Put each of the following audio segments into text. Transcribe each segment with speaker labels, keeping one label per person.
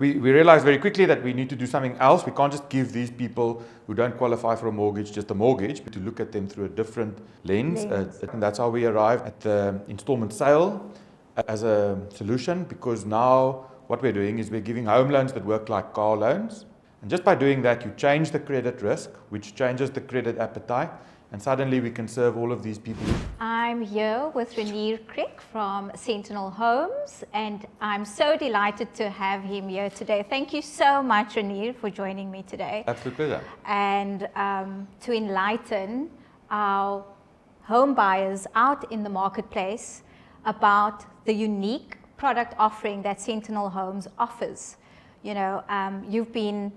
Speaker 1: We realized very quickly that we need to do something else. We can't just give these people who don't qualify for a mortgage just a mortgage, but to look at them through a different lens. And that's how we arrived at the installment sale as a solution, because now what we're doing is we're giving home loans that work like car loans. And just by doing that, you change the credit risk, which changes the credit appetite, and suddenly we can serve all of these people.
Speaker 2: I'm here with Renier Kriek from Sentinel Homes, and I'm so delighted to have him here today. Thank you so much, Renier, for joining me today.
Speaker 1: Absolute pleasure.
Speaker 2: And to enlighten our home buyers out in the marketplace about the unique product offering that Sentinel Homes offers. You know, you've been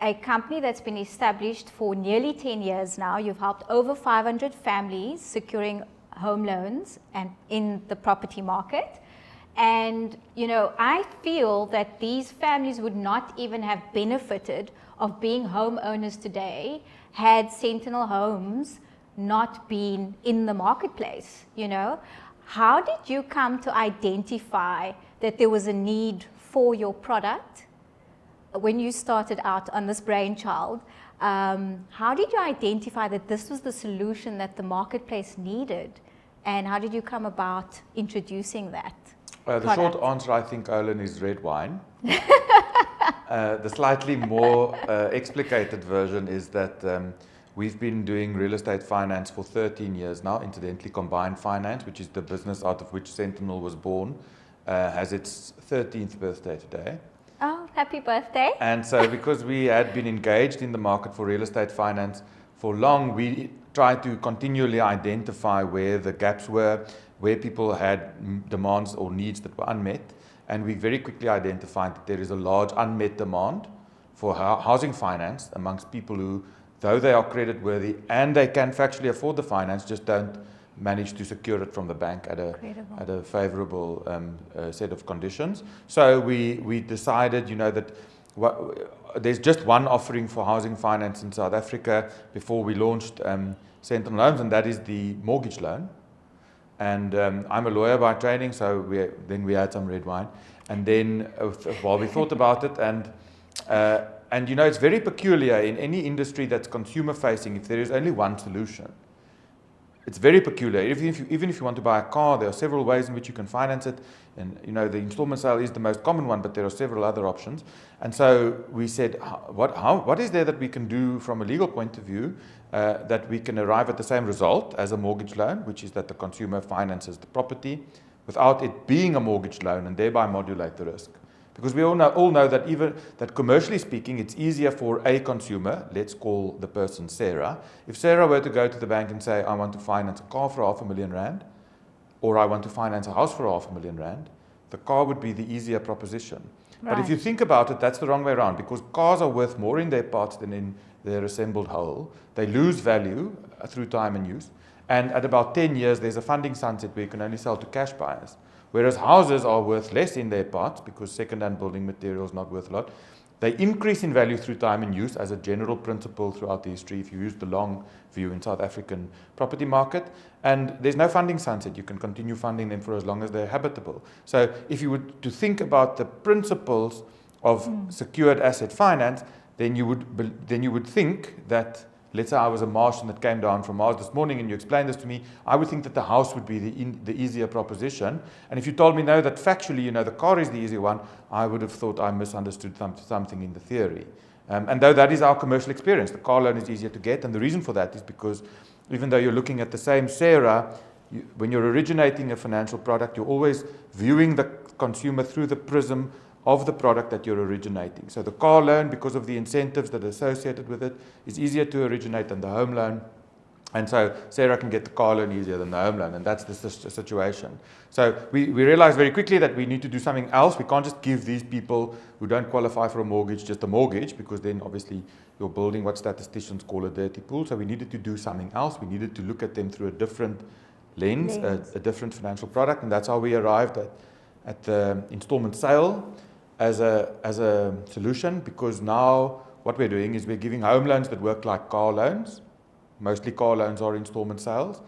Speaker 2: a company that's been established for nearly 10 years now. You've helped over 500 families securing home loans and in the property market. And, you know, I feel that these families would not even have benefited of being homeowners today had Sentinel Homes not been in the marketplace, you know. How did you come to identify that there was a need for your product? When you started out on this brainchild, how did you identify that this was the solution that the marketplace needed? And how did you come about introducing that?
Speaker 1: The short answer, I think, Olin, is red wine. The slightly more explicated version is that we've been doing real estate finance for 13 years now. Incidentally, combined finance, which is the business out of which Sentinel was born, has its 13th birthday today.
Speaker 2: Oh, happy birthday.
Speaker 1: And so because we had been engaged in the market for real estate finance for long, we tried to continually identify where the gaps were, where people had demands or needs that were unmet. And we very quickly identified that there is a large unmet demand for housing finance amongst people who, though they are creditworthy and they can factually afford the finance, just don't manage to secure it from the bank at a favorable set of conditions. So we decided, you know, that there's just one offering for housing finance in South Africa before we launched Sentinel Homes, and that is the mortgage loan. And I'm a lawyer by training, so we had some red wine. And then while we thought about it, and you know, it's very peculiar in any industry that's consumer facing, if there is only one solution. It's very peculiar. Even if you want to buy a car, there are several ways in which you can finance it. And, you know, the installment sale is the most common one, but there are several other options. And so we said, what is there that we can do from a legal point of view that we can arrive at the same result as a mortgage loan, which is that the consumer finances the property without it being a mortgage loan and thereby modulate the risk. Because we all know that even that commercially speaking, it's easier for a consumer, let's call the person Sarah. If Sarah were to go to the bank and say, I want to finance a car for R500,000, or I want to finance a house for R500,000, the car would be the easier proposition. Right. But if you think about it, that's the wrong way around, because cars are worth more in their parts than in their assembled whole. They lose value through time and use. And at about 10 years, there's a funding sunset where you can only sell to cash buyers. Whereas houses are worth less in their parts because second-hand building material is not worth a lot. They increase in value through time and use as a general principle throughout the history if you use the long view in South African property market. And there's no funding sunset. You can continue funding them for as long as they're habitable. So if you were to think about the principles of secured asset finance, then you would think that, let's say I was a Martian that came down from Mars this morning and you explained this to me, I would think that the house would be the easier proposition. And if you told me, no, that factually, you know, the car is the easier one, I would have thought I misunderstood something in the theory. And though that is our commercial experience, the car loan is easier to get. And the reason for that is because even though you're looking at the same Sarah, when you're originating a financial product, you're always viewing the consumer through the prism of the product that you're originating. So the car loan, because of the incentives that are associated with it, is easier to originate than the home loan. And so Sarah can get the car loan easier than the home loan, and that's the situation. So we realized very quickly that we need to do something else. We can't just give these people who don't qualify for a mortgage just a mortgage, because then obviously you're building what statisticians call a dirty pool. So we needed to do something else. We needed to look at them through a different lens. A different financial product, and that's how we arrived at the installment sale as a solution, because now what we're doing is we're giving home loans that work like car loans. Mostly car loans are installment sales.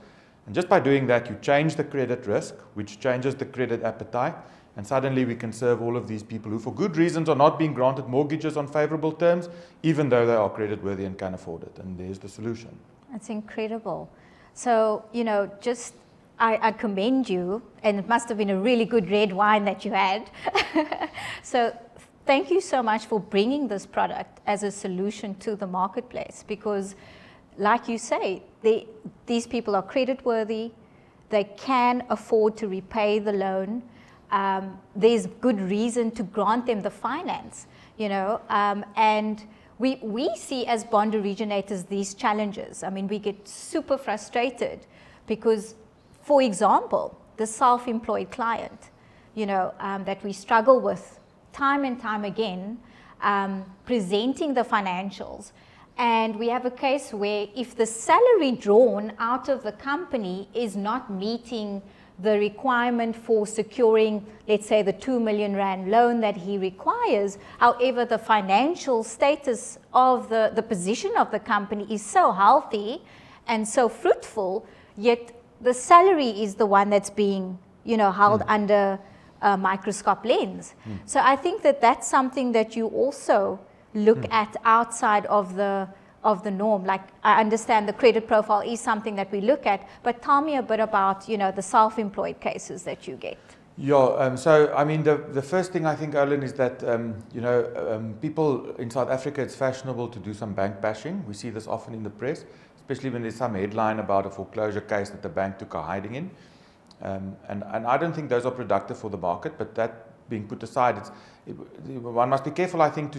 Speaker 1: And just by doing that, you change the credit risk, which changes the credit appetite, And suddenly we can serve all of these people who for good reasons are not being granted mortgages on favorable terms, even though they are creditworthy and can afford it. And there's the solution.
Speaker 2: That's incredible. So, just I commend you, and it must have been a really good red wine that you had. So thank you so much for bringing this product as a solution to the marketplace, because like you say, these people are creditworthy, they can afford to repay the loan, there's good reason to grant them the finance, and we see as bond originators these challenges. I mean, we get super frustrated because, for example, the self-employed client, that we struggle with time and time again, presenting the financials. And we have a case where if the salary drawn out of the company is not meeting the requirement for securing, let's say, the 2 million rand loan that he requires, however, the financial status of the position of the company is so healthy and so fruitful, yet the salary is the one that's being, held under a microscope lens. So I think that that's something that you also look at outside of the norm. Like, I understand the credit profile is something that we look at, but tell me a bit about, the self-employed cases that you get.
Speaker 1: Yeah, so I mean, the first thing I think, Olin, is that, people in South Africa, it's fashionable to do some bank bashing. We see this often in the press, especially when there's some headline about a foreclosure case that the bank took a hiding in. And I don't think those are productive for the market, but that being put aside, one must be careful, I think,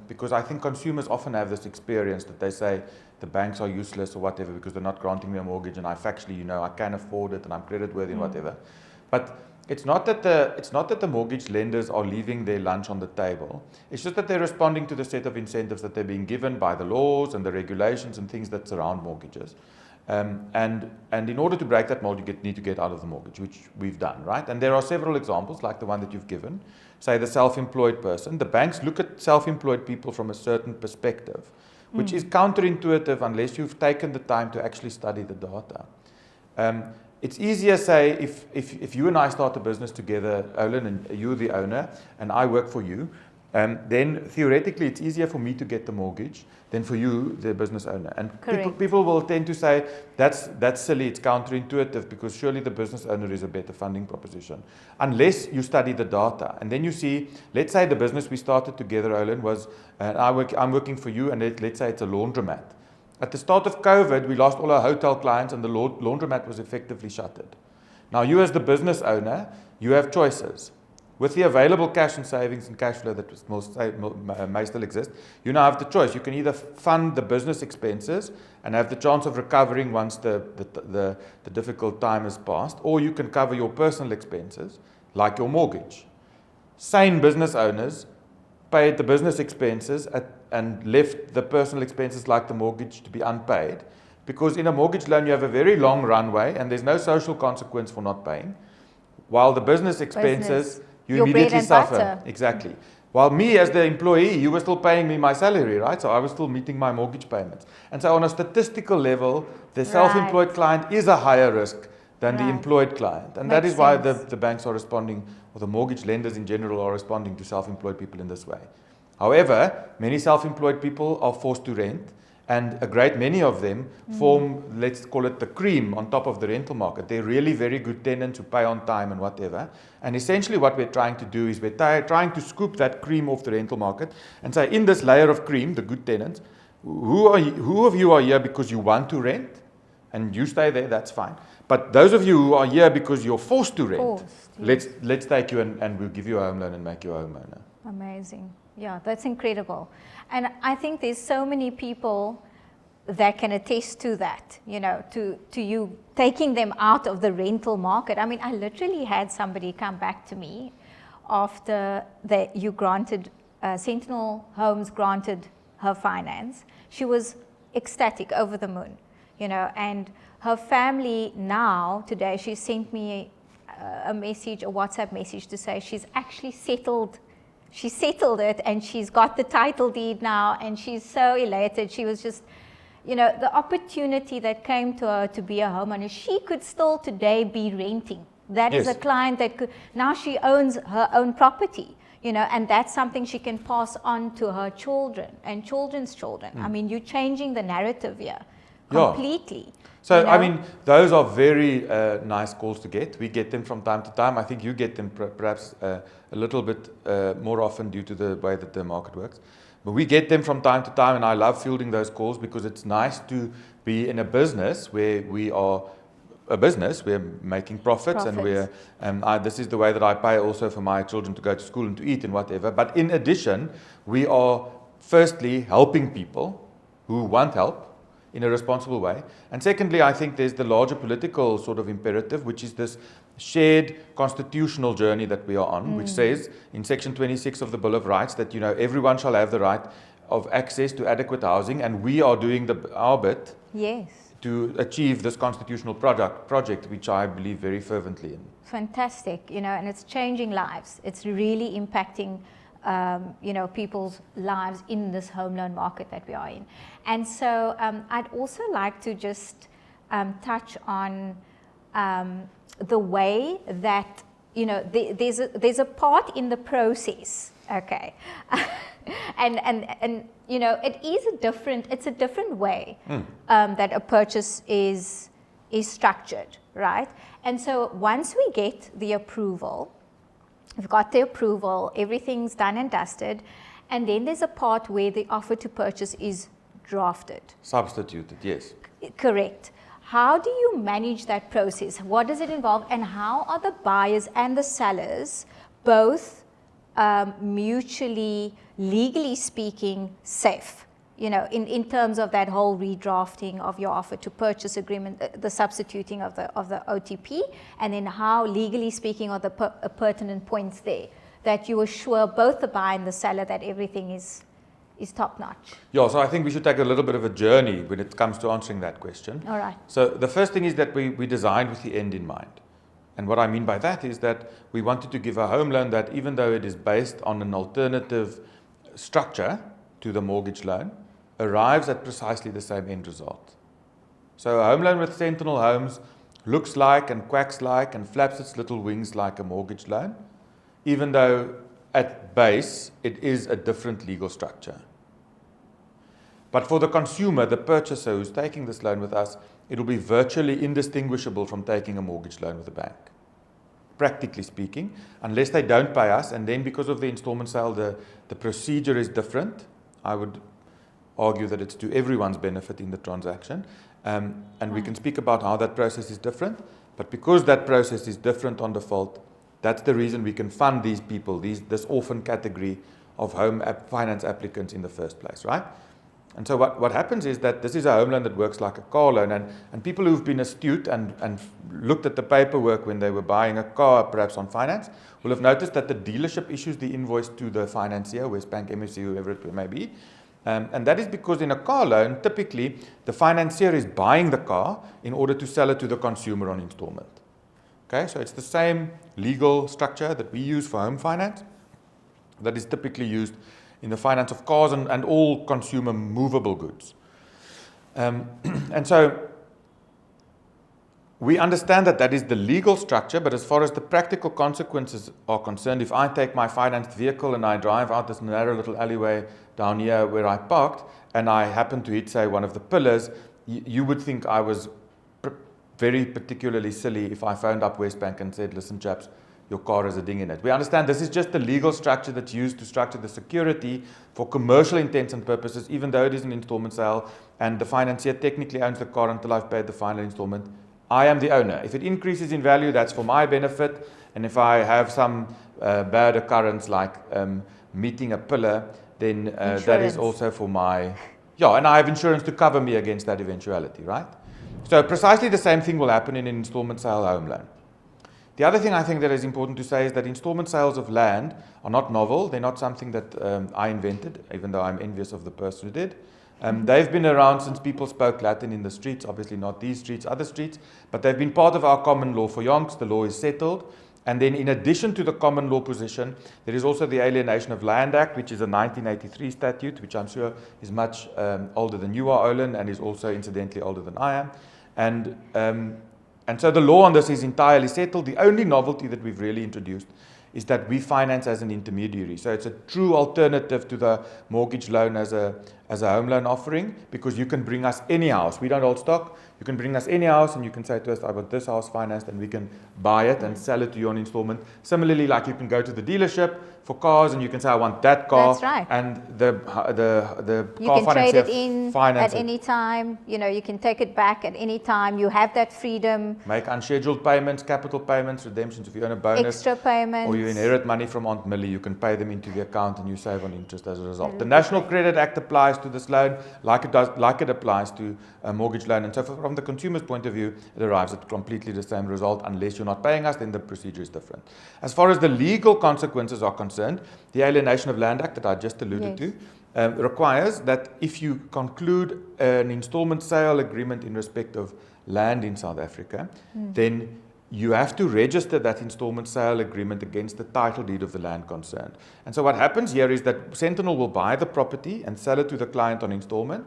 Speaker 1: because I think consumers often have this experience that they say the banks are useless or whatever because they're not granting me a mortgage, and I factually, I can afford it and I'm creditworthy and whatever. But it's not that the mortgage lenders are leaving their lunch on the table. It's just that they're responding to the set of incentives that they're being given by the laws and the regulations and things that surround mortgages. And in order to break that mold, you need to get out of the mortgage, which we've done, right? And there are several examples, like the one that you've given. Say the self-employed person. The banks look at self-employed people from a certain perspective, which is counterintuitive unless you've taken the time to actually study the data. It's easier, say, if you and I start a business together, Olin, and you're the owner, and I work for you, then theoretically it's easier for me to get the mortgage than for you, the business owner. And people will tend to say, that's silly, it's counterintuitive, because surely the business owner is a better funding proposition. Unless you study the data. And then you see, let's say the business we started together, Olin, was, I'm working for you, and let's say it's a laundromat. At the start of COVID, we lost all our hotel clients, and the laundromat was effectively shuttered. Now, you as the business owner, you have choices. With the available cash and savings and cash flow that may still exist, you now have the choice. You can either fund the business expenses and have the chance of recovering once the difficult time has passed, or you can cover your personal expenses, like your mortgage. Sane business owners paid the business expenses and left the personal expenses, like the mortgage, to be unpaid, because in a mortgage loan you have a very long runway and there's no social consequence for not paying, while the business expenses... You
Speaker 2: your
Speaker 1: immediately
Speaker 2: bread and
Speaker 1: suffer.
Speaker 2: butter.
Speaker 1: Exactly. While me as the employee, you were still paying me my salary, right? So I was still meeting my mortgage payments. And so on a statistical level, the self-employed client is a higher risk than the employed client. And that is why the banks are responding, or the mortgage lenders in general are responding to self-employed people in this way. However, many self-employed people are forced to rent, and a great many of them form, let's call it the cream on top of the rental market. They're really very good tenants who pay on time and whatever. And essentially what we're trying to do is we're trying to scoop that cream off the rental market and say, in this layer of cream, the good tenants, who of you are here because you want to rent and you stay there, that's fine. But those of you who are here because you're forced to rent, let's take you and we'll give you a home loan and make you a homeowner.
Speaker 2: Amazing. Yeah, that's incredible. And I think there's so many people that can attest to that, to you taking them out of the rental market. I mean, I literally had somebody come back to me after that you granted, Sentinel Homes granted her finance. She was ecstatic, over the moon, and her family now, today, she sent me a message, a WhatsApp message to say she's actually settled. She settled it and she's got the title deed now and she's so elated. She was just, the opportunity that came to her to be a homeowner. She could still today be renting That is
Speaker 1: Yes.
Speaker 2: a client that could, now she owns her own property, and that's something she can pass on to her children and children's children. I mean, you're changing the narrative here completely.
Speaker 1: So, I mean, those are very nice calls to get. We get them from time to time. I think you get them perhaps a little bit more often due to the way that the market works. But we get them from time to time, and I love fielding those calls because it's nice to be in a business where we are a business, we're making profits. And we're, this is the way that I pay also for my children to go to school and to eat and whatever. But in addition, we are firstly helping people who want help in a responsible way. And secondly, I think there's the larger political sort of imperative, which is this shared constitutional journey that we are on, which says in section 26 of the Bill of Rights that, everyone shall have the right of access to adequate housing, and we are doing our bit to achieve this constitutional project, which I believe very fervently in.
Speaker 2: Fantastic, and it's changing lives. It's really impacting people's lives in this home loan market that we are in. And so I'd also like to just touch on the way that, there's a part in the process, okay? and it's a different way that a purchase is structured, right? And so once we get the approval, we've got the approval, everything's done and dusted, and then there's a part where the offer to purchase is drafted.
Speaker 1: Substituted, yes.
Speaker 2: Correct. How do you manage that process? What does it involve, and how are the buyers and the sellers both mutually, legally speaking, safe? In terms of that whole redrafting of your offer to purchase agreement, the substituting of the OTP, and then how, legally speaking, are the pertinent points there that you assure both the buyer and the seller that everything is top notch?
Speaker 1: Yeah, so I think we should take a little bit of a journey when it comes to answering that question.
Speaker 2: All right.
Speaker 1: So the first thing is that we designed with the end in mind. And what I mean by that is that we wanted to give a home loan that, even though it is based on an alternative structure to the mortgage loan, arrives at precisely the same end result. So a home loan with Sentinel Homes looks like and quacks like and flaps its little wings like a mortgage loan, even though at base it is a different legal structure. But for the consumer, the purchaser who's taking this loan with us, it will be virtually indistinguishable from taking a mortgage loan with a bank, practically speaking, unless they don't pay us. And then because of the installment sale, the procedure is different. I would argue that it's to everyone's benefit in the transaction. And we can speak about how that process is different. But because that process is different on default, that's the reason we can fund these people, this orphan category of home finance applicants in the first place, right? And so what happens is that this is a home loan that works like a car loan. And people who've been astute and looked at the paperwork when they were buying a car, perhaps on finance, will have noticed that the dealership issues the invoice to the financier, Westbank, MFC, whoever it may be. And that is because in a car loan, typically, the financier is buying the car in order to sell it to the consumer on installment. Okay, so it's the same legal structure that we use for home finance that is typically used in the finance of cars and all consumer movable goods. And so we understand that is the legal structure, but as far as the practical consequences are concerned, if I take my financed vehicle and I drive out this narrow little alleyway down here where I parked, and I happen to hit, say, one of the pillars, you would think I was very particularly silly if I phoned up Westbank and said, listen, chaps, your car has a ding in it. We understand this is just the legal structure that's used to structure the security for commercial intents and purposes, even though it is an installment sale, and the financier technically owns the car until I've paid the final installment. I am the owner. If it increases in value, that's for my benefit. And if I have some bad occurrence like meeting a pillar, then that is also for my... Yeah, and I have insurance to cover me against that eventuality, right? So precisely the same thing will happen in an installment sale home loan. The other thing I think that is important to say is that installment sales of land are not novel. They're not something that I invented, even though I'm envious of the person who did. They've been around since people spoke Latin in the streets, obviously not these streets, other streets, but they've been part of our common law for yonks. The law is settled. And then in addition to the common law position, there is also the Alienation of Land Act, which is a 1983 statute, which I'm sure is much older than you are, Olin, and is also incidentally older than I am. And And so the law on this is entirely settled. The only novelty that we've really introduced is that we finance as an intermediary. So it's a true alternative to the mortgage loan as a home loan offering, because you can bring us any house. We don't hold stock. You can bring us any house and you can say to us, I want this house financed, and we can buy it and sell it to you on installment. Similarly, like you can go to the dealership for cars and you can say, I want that car.
Speaker 2: That's right.
Speaker 1: And the
Speaker 2: You
Speaker 1: car
Speaker 2: can trade
Speaker 1: financier
Speaker 2: it in
Speaker 1: finance
Speaker 2: at any time. You know, you can take it back at any time. You have that freedom.
Speaker 1: Make unscheduled payments, capital payments, redemptions. If you earn a bonus
Speaker 2: Extra payments.
Speaker 1: or you inherit money from Aunt Millie, you can pay them into the account and you save on interest as a result. The National Credit Act applies to this loan like it applies to a mortgage loan. And so from the consumer's point of view, it arrives at completely the same result. Unless you're not paying us, then the procedure is different. As far as the legal consequences are concerned, the Alienation of Land Act that I just alluded to requires that if you conclude an installment sale agreement in respect of land in South Africa, then you have to register that installment sale agreement against the title deed of the land concerned. And so what happens here is that Sentinel will buy the property and sell it to the client on installment,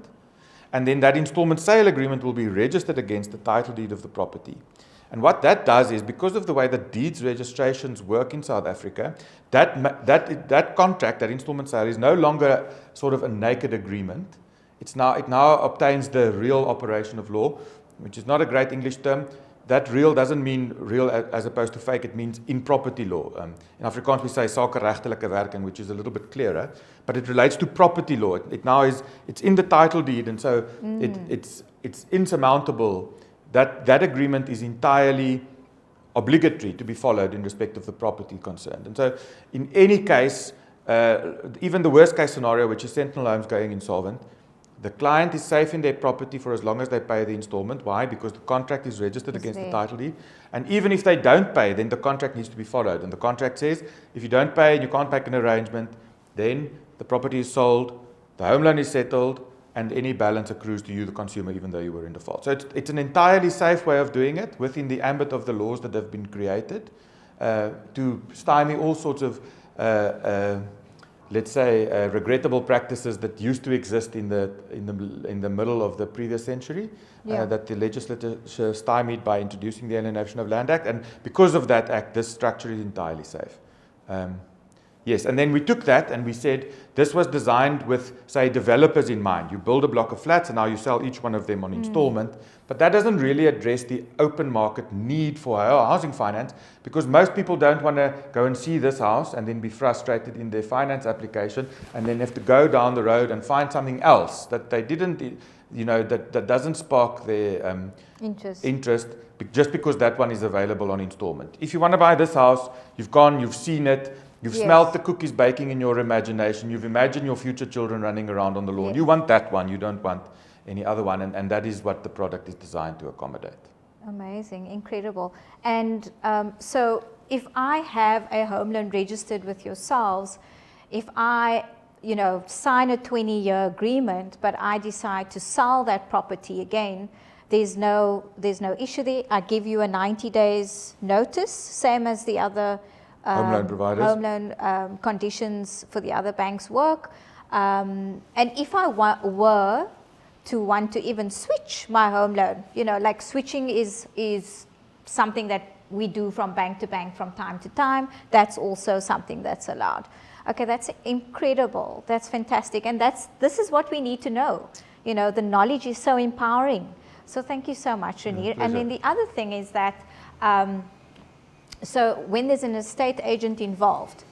Speaker 1: and then that installment sale agreement will be registered against the title deed of the property. And what that does is, because of the way that deeds registrations work in South Africa, that contract, that installment sale, is no longer sort of a naked agreement. It now obtains the real operation of law, which is not a great English term. That real doesn't mean real as opposed to fake. It means in property law. In Afrikaans we say sakeregtelike werking, which is a little bit clearer, but it relates to property law. It's in the title deed, and so it's insurmountable. That agreement is entirely obligatory to be followed in respect of the property concerned. And so in any case, even the worst case scenario, which is Sentinel Homes going insolvent, the client is safe in their property for as long as they pay the installment. Why? Because the contract is registered against the title deed. And even if they don't pay, then the contract needs to be followed. And the contract says, if you don't pay and you can't make an arrangement, then the property is sold, the home loan is settled, and any balance accrues to you, the consumer, even though you were in default. So it's an entirely safe way of doing it within the ambit of the laws that have been created to stymie all sorts of let's say, regrettable practices that used to exist in the middle of the previous century, that the legislature stymied by introducing the Alienation of Land Act. And because of that act, this structure is entirely safe. Yes, and then we took that and we said this was designed with, say, developers in mind. You build a block of flats and now you sell each one of them on installment. But that doesn't really address the open market need for housing finance, because most people don't want to go and see this house and then be frustrated in their finance application and then have to go down the road and find something else that they didn't, that doesn't spark their interest just because that one is available on installment. If you want to buy this house, you've gone, you've seen it, you've smelled the cookies baking in your imagination, you've imagined your future children running around on the lawn. You want that one, you don't want any other one, and that is what the product is designed to accommodate. Amazing,
Speaker 2: incredible. And so if I have a home loan registered with yourselves, if I sign a 20-year agreement, but I decide to sell that property again, there's no issue there. I give you a 90 days notice, same as the other
Speaker 1: home loan providers.
Speaker 2: Home loan conditions for the other banks work. And if I were to want to even switch my home loan, like switching is something that we do from bank to bank from time to time. That's also something that's allowed. Okay, that's incredible. That's fantastic. And this is what we need to know. The knowledge is so empowering. So thank you so much, Renier. And then the other thing is that, so when there's an estate agent involved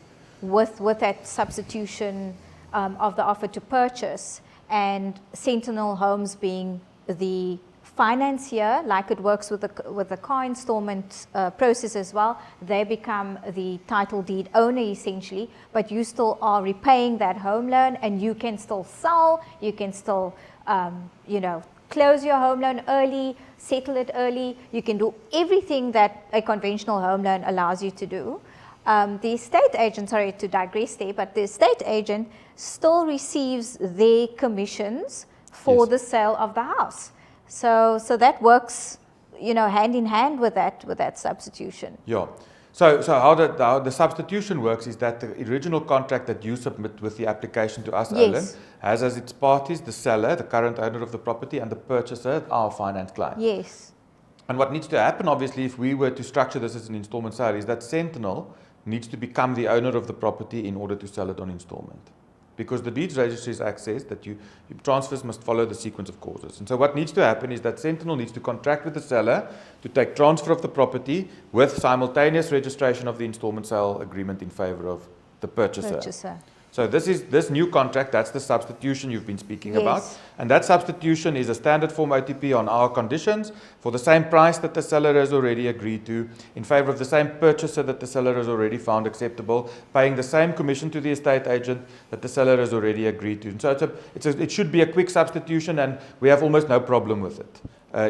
Speaker 2: with that substitution of the offer to purchase, and Sentinel Homes being the financier, like it works with the car installment process as well, they become the title deed owner essentially, but you still are repaying that home loan, and you can still sell, you can still, close your home loan early, settle it early. You can do everything that a conventional home loan allows you to do. The estate agent, sorry to digress there, but the estate agent still receives their commissions for the sale of the house. So that works, hand in hand with that substitution.
Speaker 1: Yeah. So how the substitution works is that the original contract that you submit with the application to us, Olin, has as its parties the seller, the current owner of the property, and the purchaser, our finance client.
Speaker 2: Yes.
Speaker 1: And what needs to happen, obviously, if we were to structure this as an installment sale, is that Sentinel needs to become the owner of the property in order to sell it on installment. Because the deeds registry's act says that transfers must follow the sequence of causes. And so what needs to happen is that Sentinel needs to contract with the seller to take transfer of the property with simultaneous registration of the installment sale agreement in favor of the purchaser. So this new contract, that's the substitution you've been speaking about. And that substitution is a standard form OTP on our conditions for the same price that the seller has already agreed to, in favor of the same purchaser that the seller has already found acceptable, paying the same commission to the estate agent that the seller has already agreed to. And so it should be a quick substitution, and we have almost no problem with it.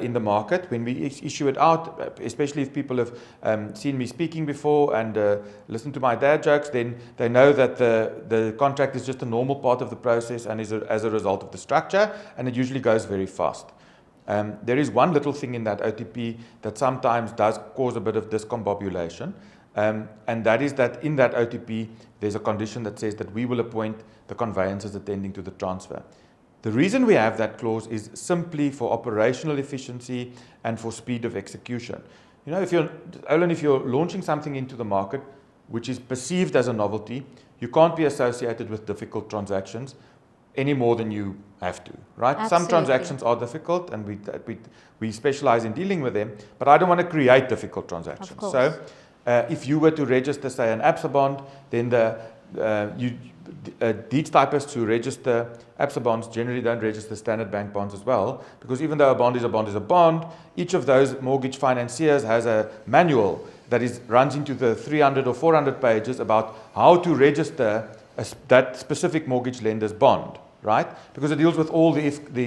Speaker 1: In the market when we issue it out, especially if people have seen me speaking before and listened to my dad jokes, then they know that the contract is just a normal part of the process and is as a result of the structure, and it usually goes very fast. There is one little thing in that OTP that sometimes does cause a bit of discombobulation, and that is that in that OTP there's a condition that says that we will appoint the conveyancers attending to the transfer. The reason we have that clause is simply for operational efficiency and for speed of execution. You know, if you're launching something into the market which is perceived as a novelty, you can't be associated with difficult transactions any more than you have to, right?
Speaker 2: Absolutely.
Speaker 1: Some transactions are difficult, and we specialize in dealing with them, but I don't want to create difficult transactions. So if you were to register, say, an ABSA bond, then deeds typists who register ABSA bonds generally don't register standard bank bonds as well, because even though a bond is a bond is a bond, each of those mortgage financiers has a manual that runs into the 300 or 400 pages about how to register that specific mortgage lender's bond, right? Because it deals with all the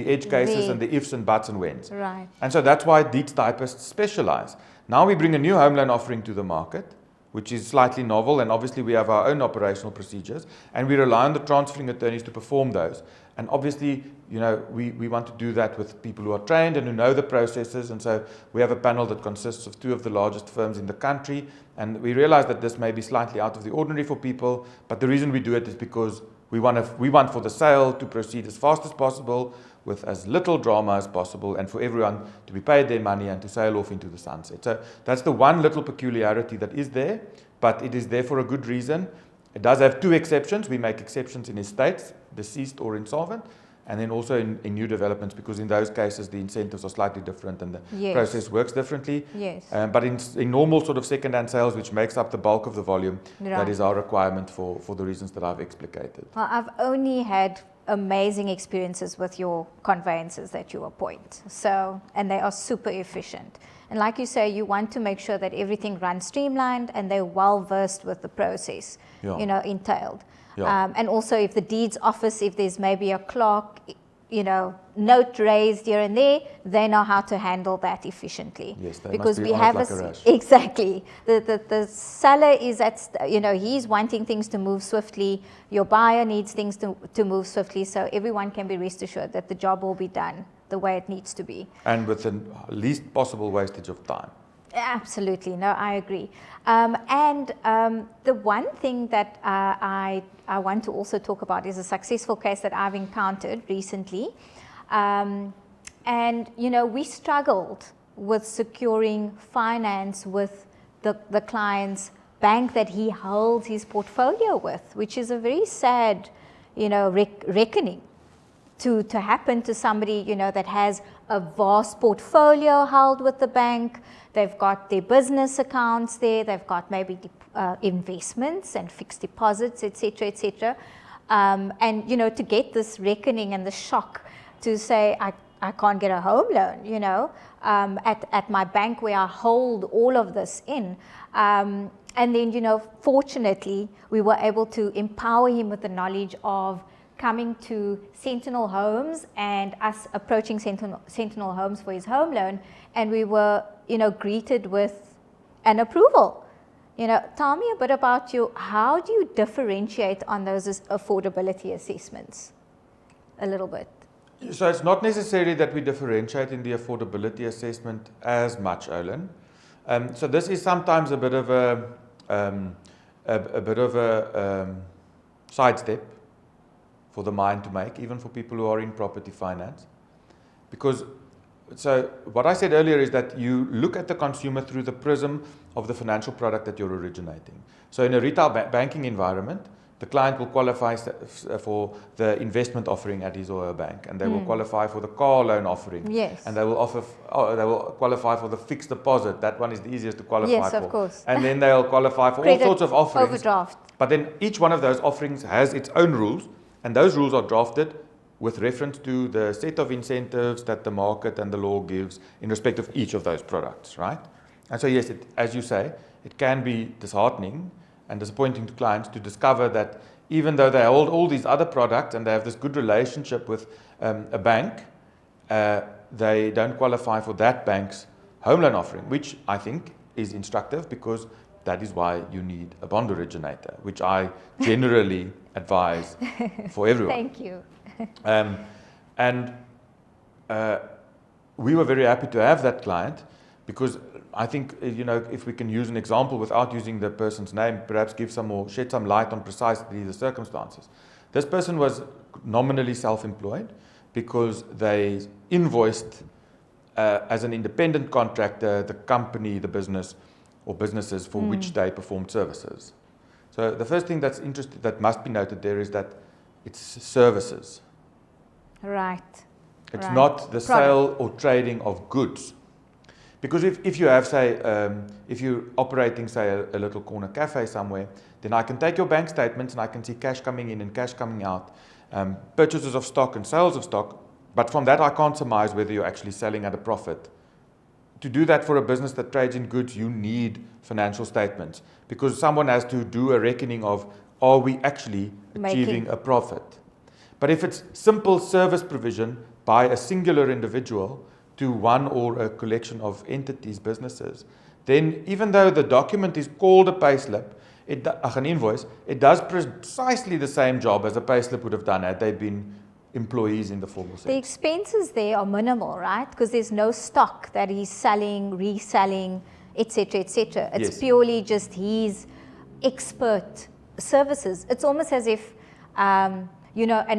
Speaker 1: edge cases and the ifs and buts and whens.
Speaker 2: Right.
Speaker 1: And so that's why deeds typists specialize. Now we bring a new home loan offering to the market, which is slightly novel, and obviously we have our own operational procedures, and we rely on the transferring attorneys to perform those. And obviously, you know, we want to do that with people who are trained and who know the processes, and so we have a panel that consists of two of the largest firms in the country, and we realize that this may be slightly out of the ordinary for people, but the reason we do it is because we want for the sale to proceed as fast as possible, with as little drama as possible, and for everyone to be paid their money and to sail off into the sunset. So that's the one little peculiarity that is there, but it is there for a good reason. It does have two exceptions. We make exceptions in estates, deceased or insolvent, and then also in new developments, because in those cases the incentives are slightly different and the process works differently.
Speaker 2: Yes.
Speaker 1: But in normal sort of second-hand sales, which makes up the bulk of the volume, that is our requirement for the reasons that I've explicated.
Speaker 2: Well, I've only had amazing experiences with your conveyancers that you appoint. So, and they are super efficient. And like you say, you want to make sure that everything runs streamlined and they're well versed with the process, you know, entailed. And also if the deeds office, if there's maybe a clerk, you know, note raised here and there, they know how to handle that efficiently.
Speaker 1: Yes, they
Speaker 2: because
Speaker 1: must be
Speaker 2: we have
Speaker 1: like a rash.
Speaker 2: Exactly. The seller is you know, he's wanting things to move swiftly. Your buyer needs things to move swiftly. So everyone can be rest assured that the job will be done the way it needs to be.
Speaker 1: And with the least possible wastage of time.
Speaker 2: Absolutely. No, I agree. The one thing that I want to also talk about is a successful case that I've encountered recently. And, you know, we struggled with securing finance with the client's bank that he holds his portfolio with, which is a very sad, you know, reckoning to happen to somebody, you know, that has a vast portfolio held with the bank. They've got their business accounts there. They've got maybe investments and fixed deposits, etc., etc. And, you know, to get this reckoning and the shock to say, I can't get a home loan, you know, at my bank where I hold all of this in. And then, you know, fortunately, we were able to empower him with the knowledge of coming to Sentinel Homes and us approaching Sentinel Homes for his home loan, and we were, you know, greeted with an approval. You know, tell me a bit about how do you differentiate on those affordability assessments a little bit?
Speaker 1: So it's not necessarily that we differentiate in the affordability assessment as much, Olin. So this is sometimes a bit of a sidestep for the mind to make, even for people who are in property finance, because So what I said earlier is that you look at the consumer through the prism of the financial product that you're originating. So in a retail banking environment, the client will qualify for the investment offering at his or her bank, and they will qualify for the car loan offering.
Speaker 2: Yes.
Speaker 1: And they will qualify for the fixed deposit. That one is the easiest to qualify for.
Speaker 2: Yes, of course.
Speaker 1: And then they'll qualify for
Speaker 2: Credit,
Speaker 1: all sorts of offerings.
Speaker 2: overdraft.
Speaker 1: But then each one of those offerings has its own rules, and those rules are drafted with reference to the set of incentives that the market and the law gives in respect of each of those products, right? And so yes, as you say, it can be disheartening and disappointing to clients to discover that even though they hold all these other products and they have this good relationship with a bank, they don't qualify for that bank's home loan offering, which I think is instructive, because that is why you need a bond originator, which I generally advise for everyone.
Speaker 2: Thank you.
Speaker 1: We were very happy to have that client, because I think, if we can use an example without using the person's name, perhaps shed some light on precisely the circumstances. This person was nominally self-employed because they invoiced as an independent contractor the company, the business or businesses for which they performed services. So the first thing that must be noted there is that it's services.
Speaker 2: Right.
Speaker 1: It's not the sale or trading of goods. Because if you have, say, if you're operating, say, a little corner cafe somewhere, then I can take your bank statements and I can see cash coming in and cash coming out, purchases of stock and sales of stock, but from that I can't surmise whether you're actually selling at a profit. To do that for a business that trades in goods, you need financial statements, because someone has to do a reckoning of, are we actually achieving a profit? But if it's simple service provision by a singular individual to one or a collection of entities, businesses, then even though the document is called a payslip, an invoice, it does precisely the same job as a payslip would have done had they been employees in the formal sense.
Speaker 2: The expenses there are minimal, right? Because there's no stock that he's selling, reselling, etc., etc. It's purely just his expert services. It's almost as if, an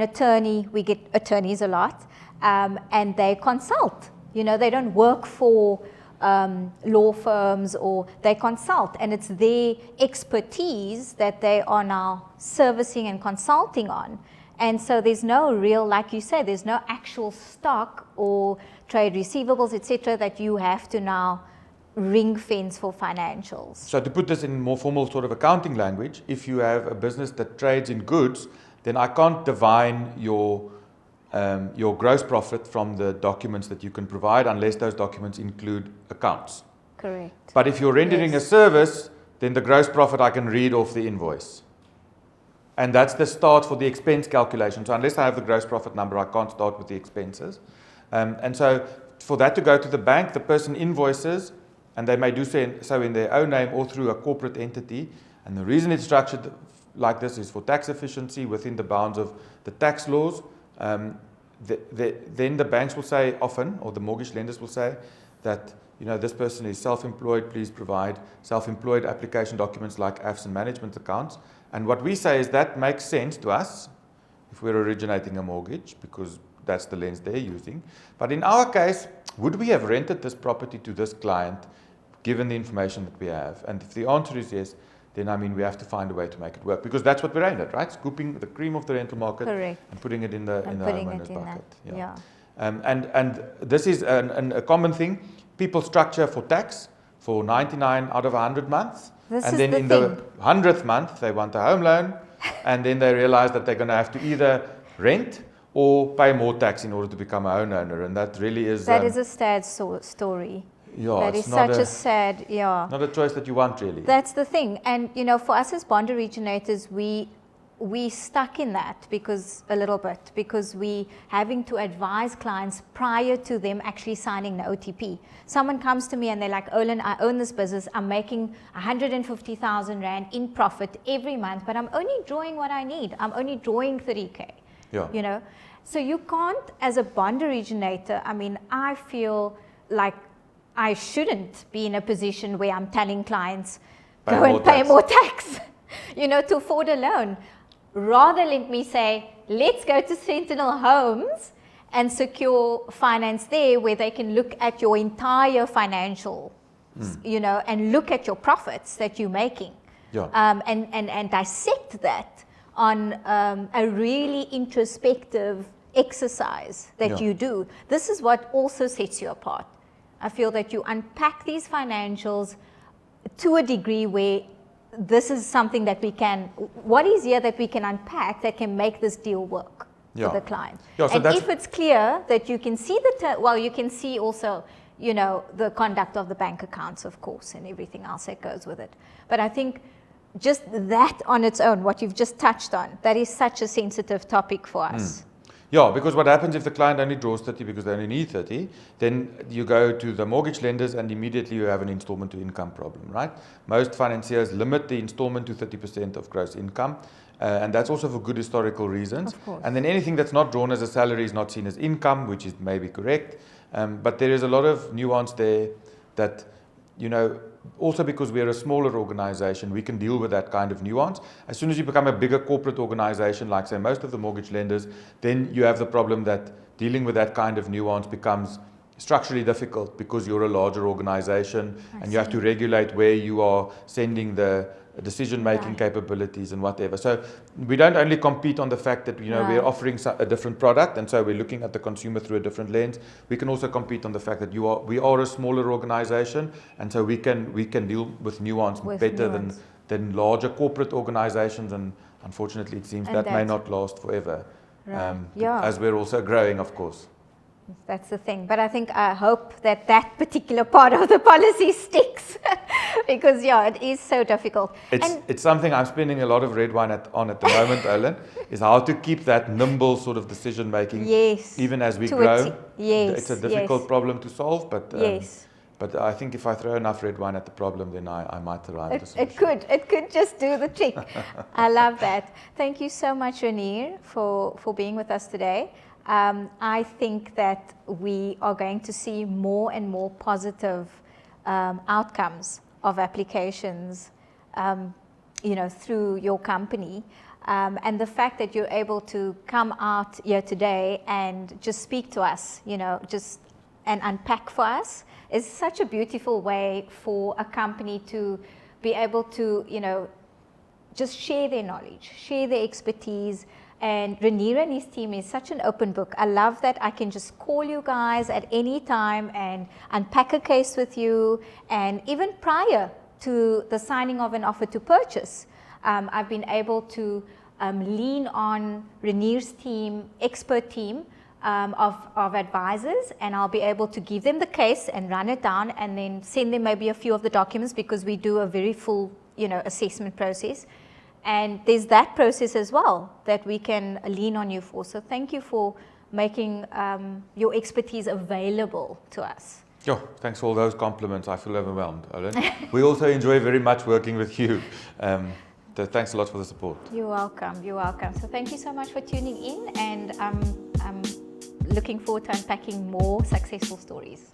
Speaker 2: attorney, we get attorneys a lot, and they consult. They don't work for law firms, or they consult, and it's their expertise that they are now servicing and consulting on. And so there's no real, like you say, there's no actual stock or trade receivables, etc., that you have to now ring fence for financials.
Speaker 1: So to put this in more formal sort of accounting language, if you have a business that trades in goods, then I can't divine your gross profit from the documents that you can provide, unless those documents include accounts.
Speaker 2: Correct.
Speaker 1: But if you're rendering a service, then the gross profit I can read off the invoice. And that's the start for the expense calculation. So unless I have the gross profit number, I can't start with the expenses. And so for that to go to the bank, the person invoices, and they may do so in their own name or through a corporate entity. And the reason it's structured like this is for tax efficiency within the bounds of the tax laws. Then the banks will say often, or the mortgage lenders will say, that this person is self-employed, please provide self-employed application documents like AFS and management accounts. And what we say is that makes sense to us if we're originating a mortgage, because that's the lens they're using. But in our case, would we have rented this property to this client given the information that we have? And if the answer is yes, then we have to find a way to make it work, because that's what we're aimed at, right? Scooping the cream of the rental market.
Speaker 2: Correct.
Speaker 1: And putting it in the homeowner's bucket.
Speaker 2: Yeah.
Speaker 1: And this is a common thing. People structure for tax for 99 out of 100 months. And then in the 100th month, they want a home loan, and then they realize that they're going to have to either rent or pay more tax in order to become a homeowner. And that really is...
Speaker 2: That is a sad story.
Speaker 1: Yeah,
Speaker 2: that is such a sad,
Speaker 1: not a choice that you want, really.
Speaker 2: That's the thing. And, for us as bond originators, we stuck in that because we having to advise clients prior to them actually signing the OTP. Someone comes to me and they're like, Olin, I own this business. I'm making 150,000 Rand in profit every month, but I'm only drawing what I need. I'm only drawing 30K.
Speaker 1: Yeah.
Speaker 2: So you can't, as a bond originator, I feel like I shouldn't be in a position where I'm telling clients, go and pay more tax, to afford a loan. Rather, let me say, let's go to Sentinel Homes and secure finance there where they can look at your entire financial, you know, and look at your profits that you're making.
Speaker 1: Yeah.
Speaker 2: And dissect that on a really introspective exercise that you do. This is what also sets you apart. I feel that you unpack these financials to a degree where this is something that we can, what is here that we can unpack that can make this deal work for the client.
Speaker 1: Yeah, so
Speaker 2: and if it's clear that you can see well, you can see also, you know, the conduct of the bank accounts, of course, and everything else that goes with it. But I think just that on its own, what you've just touched on, that is such a sensitive topic for us.
Speaker 1: Yeah, because what happens if the client only draws 30 because they only need 30, then you go to the mortgage lenders and immediately you have an installment to income problem, right? Most financiers limit the installment to 30% of gross income, and that's also for good historical reasons.
Speaker 2: Of course.
Speaker 1: And then anything that's not drawn as a salary is not seen as income, which is maybe correct. But there is a lot of nuance there that, you know, also because we're a smaller organization, we can deal with that kind of nuance. As soon as you become a bigger corporate organization, like say most of the mortgage lenders, then you have the problem that dealing with that kind of nuance becomes structurally difficult because you're a larger organization and you have to regulate where you are sending the decision-making capabilities and whatever. So we don't only compete on the fact that, you know, we're offering a different product and so we're looking at the consumer through a different lens. We can also compete on the fact that we are a smaller organization and so we can deal with nuance better than larger corporate organizations, and unfortunately it seems that may not last forever. As we're also growing, of course.
Speaker 2: That's the thing. But I hope that particular part of the policy sticks because, it is so difficult.
Speaker 1: It's something I'm spending a lot of red wine on at the moment, Ellen, is how to keep that nimble sort of decision making even as we grow. It's a difficult problem to solve, but but I think if I throw enough red wine at the problem, then I might arrive at a solution.
Speaker 2: It could just do the trick. I love that. Thank you so much, Renier, for being with us today. I think that we are going to see more and more positive outcomes of applications, you know, through your company. And the fact that you're able to come out here today and just speak to us, you know, and unpack for us is such a beautiful way for a company to be able to, you know, just share their knowledge, share their expertise. And Renier and his team is such an open book. I love that I can just call you guys at any time and unpack a case with you. And even prior to the signing of an offer to purchase, I've been able to lean on Renier's team, expert team of advisors, and I'll be able to give them the case and run it down and then send them maybe a few of the documents because we do a very full, you know, assessment process. And there's that process as well that we can lean on you for. So thank you for making your expertise available to us.
Speaker 1: Yeah, thanks for all those compliments. I feel overwhelmed, Ellen. We also enjoy very much working with you. So thanks a lot for the support.
Speaker 2: You're welcome. You're welcome. So thank you so much for tuning in, and I'm looking forward to unpacking more successful stories.